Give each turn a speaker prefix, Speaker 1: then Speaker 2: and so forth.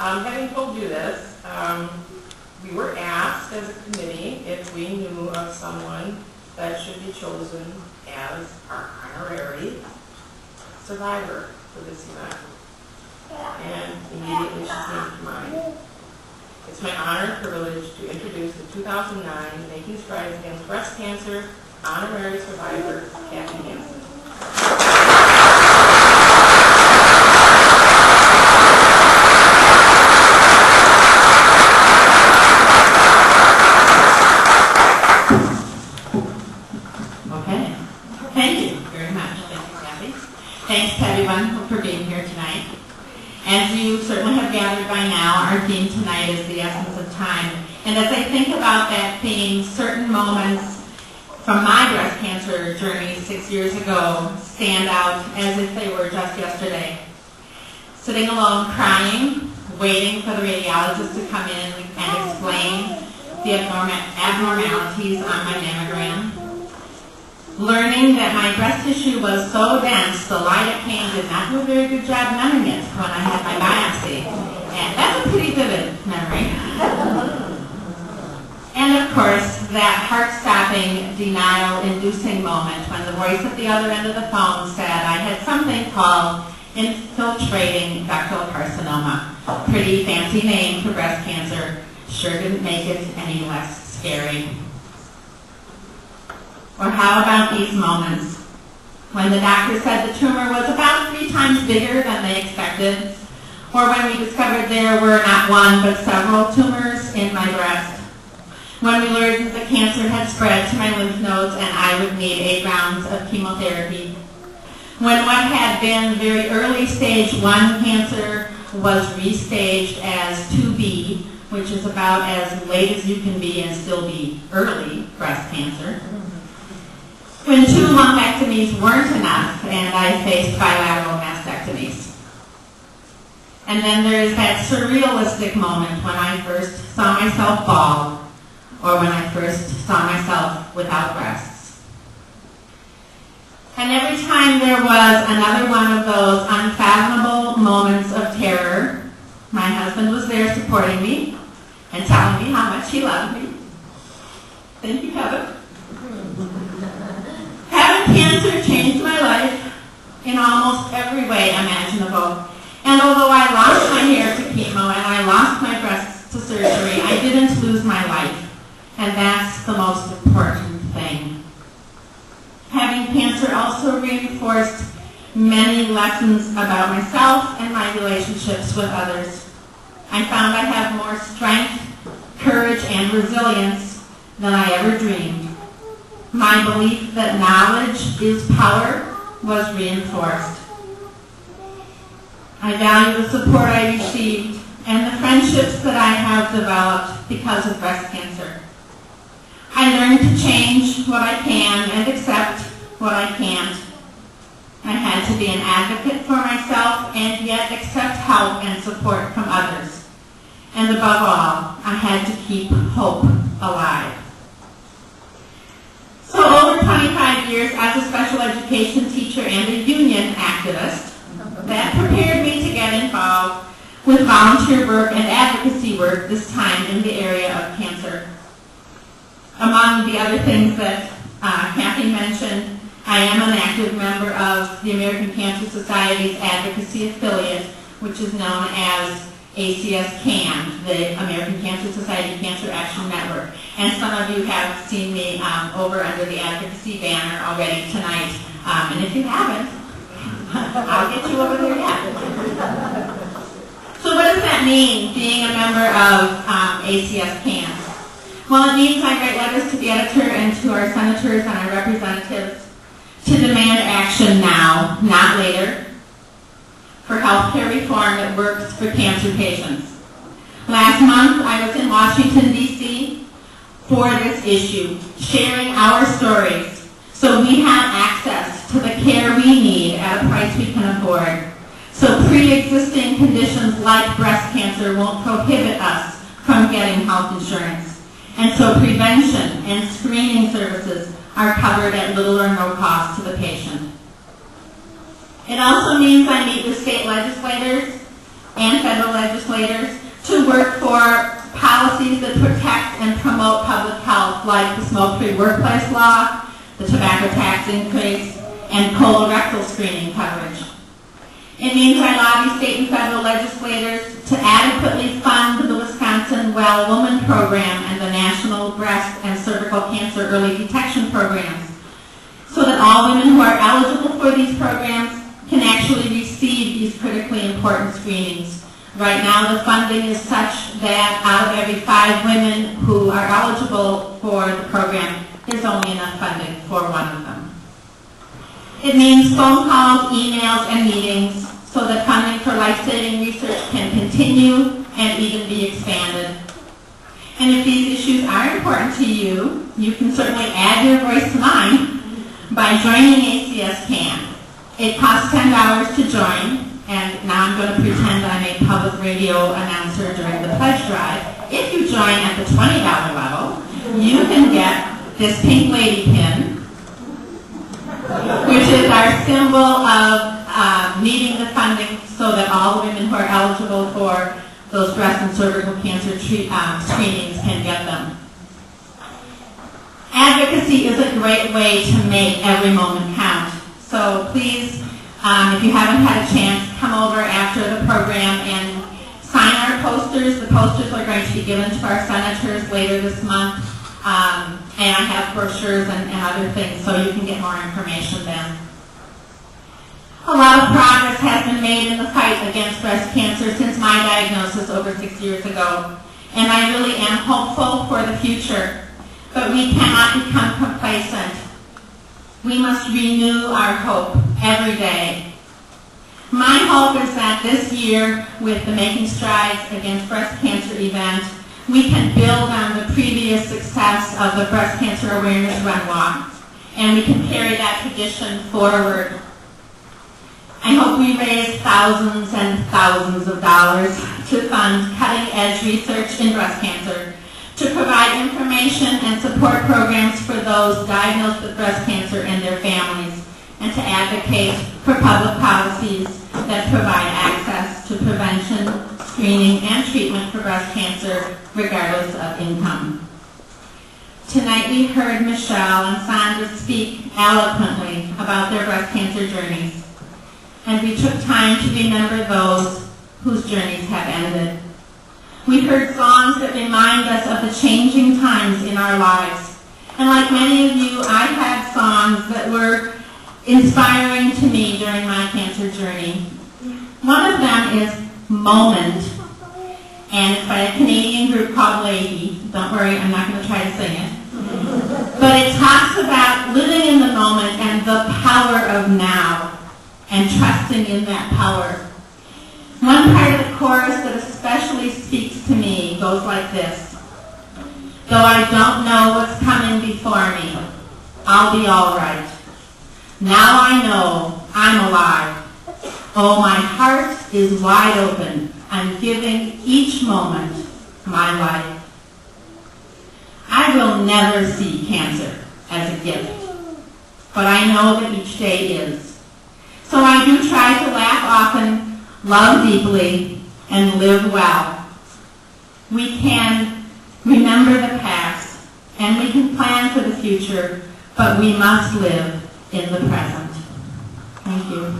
Speaker 1: Having told you this, we were asked as a committee if we knew of someone that should be chosen as our honorary survivor for this event. And immediately she came to mind. It's my honor and privilege to introduce the 2009 Making Strides Against Breast Cancer honorary survivor, Kathy Hansen.
Speaker 2: Okay. Thank you very much. Thank you, Kathy. Thanks to everyone for being here tonight. As you certainly have gathered by now, our theme tonight is the essence of time. And as I think about that theme, certain moments from my breast cancer journey 6 years ago stand out as if they were just yesterday. Sitting alone crying, waiting for the radiologist to come in and explain the abnormalities on my mammogram. Learning that my breast tissue was so dense, the lidocaine did not do a very good job numbing it when I had my biopsy. And that's a pretty vivid memory. And of course, that heart-stopping, denial-inducing moment when the voice at the other end of the phone said I had something called infiltrating ductal carcinoma. Pretty fancy name for breast cancer. Sure didn't make it any less scary. Or how about these moments when the doctor said the tumor was about 3 times bigger than they expected, or when we discovered there were not one but several tumors in my breast, when we learned that the cancer had spread to my lymph nodes and I would need 8 rounds of chemotherapy, when what had been very early stage 1 cancer was restaged as 2B, which is about as late as you can be and still be early breast cancer, when 2 lumpectomies weren't enough and I faced bilateral mastectomies. And then there is that surrealistic moment when I first saw myself bald, or when I first saw myself without breasts. And every time there was another one of those unfathomable moments of terror, my husband was there supporting me and telling me how much he loved me. Thank you, Kevin. Having cancer changed my life in almost every way imaginable. And although I lost my hair to chemo and I lost my breasts to surgery, I didn't lose my life. And that's the most important thing. Having cancer also reinforced many lessons about myself and my relationships with others. I found I have more strength, courage, and resilience than I ever dreamed. My belief that knowledge is power was reinforced. I value the support I received and the friendships that I have developed because of breast cancer. I learned to change what I can and accept what I can't. I had to be an advocate for myself and yet accept help and support from others. And above all, I had to keep hope alive. So over 25 years as a special education teacher and a union activist, that prepared me to get involved with volunteer work and advocacy work, this time in the area of cancer. Among the other things that Kathy mentioned, I am an active member of the American Cancer Society's advocacy affiliate, which is known as ACS-CAN, the American Cancer Society Cancer Action Network. And some of you have seen me over under the advocacy banner already tonight. And if you haven't, I'll get you over there yet. So what does that mean, being a member of ACS-CAN? Well, it means I write letters to the editor and to our senators and our representatives to demand action now, not later, for healthcare reform that works for cancer patients. Last month, I was in Washington, D.C. for this issue, sharing our stories so we have access to the care we need at a price we can afford. So pre-existing conditions like breast cancer won't prohibit us from getting health insurance. And so prevention and screening services are covered at little or no cost to the patient. It also means I meet with state legislators and federal legislators to work for policies that protect and promote public health, like the smoke-free workplace law, the tobacco tax increase, and colorectal screening coverage. It means I lobby state and federal legislators to adequately fund the Wisconsin Well Woman Program and the National Breast and Cervical Cancer Early Detection Programs, so that all women who are eligible for these programs can actually receive these critically important screenings. Right now, the funding is such that out of every 5 women who are eligible for the program, there's only enough funding for one of them. It means phone calls, emails, and meetings so that funding for life-saving research can continue and even be expanded. And if these issues are important to you, you can certainly add your voice to mine by joining ACS CAN. It costs $10 to join, and now I'm going to pretend I'm a public radio announcer during the pledge drive. If you join at the $20 level, you can get this pink lady pin, which is our symbol of needing the funding so that all the women who are eligible for those breast and cervical cancer screenings can get them. Advocacy is a great way to make every moment count. So please, if you haven't had a chance, come over after the program and sign our posters. The posters are going to be given to our senators later this month. And I have brochures and other things, so you can get more information then. A lot of progress has been made in the fight against breast cancer since my diagnosis over 6 years ago, and I really am hopeful for the future. But we cannot become complacent. We must renew our hope every day. My hope is that this year, with the Making Strides Against Breast Cancer event, we can build on the previous success of the Breast Cancer Awareness Run Walk, and we can carry that tradition forward. I hope we raise thousands and thousands of dollars to fund cutting-edge research in breast cancer, to provide information and support programs for those diagnosed with breast cancer and their families, and to advocate for public policies that provide access to prevention, screening, and treatment for breast cancer, regardless of income. Tonight we heard Michelle and Sandra speak eloquently about their breast cancer journeys, and we took time to remember those whose journeys have ended. We heard songs that remind us of the changing times in our lives, and like many of you, I had songs that were inspiring to me during my cancer journey. One of them is Moment, and it's by a Canadian group called Leahy. Don't worry, I'm not going to try to sing it. But it talks about living in the moment and the power of now, and trusting in that power. One part of the chorus that especially speaks to me goes like this. Though I don't know what's coming before me, I'll be all right. Now I know I'm alive. Oh, my heart is wide open. I'm giving each moment my life. I will never see cancer as a gift, but I know that each day is. So I do try to laugh often, love deeply, and live well. We can remember the past, and we can plan for the future, but we must live in the present. Thank you.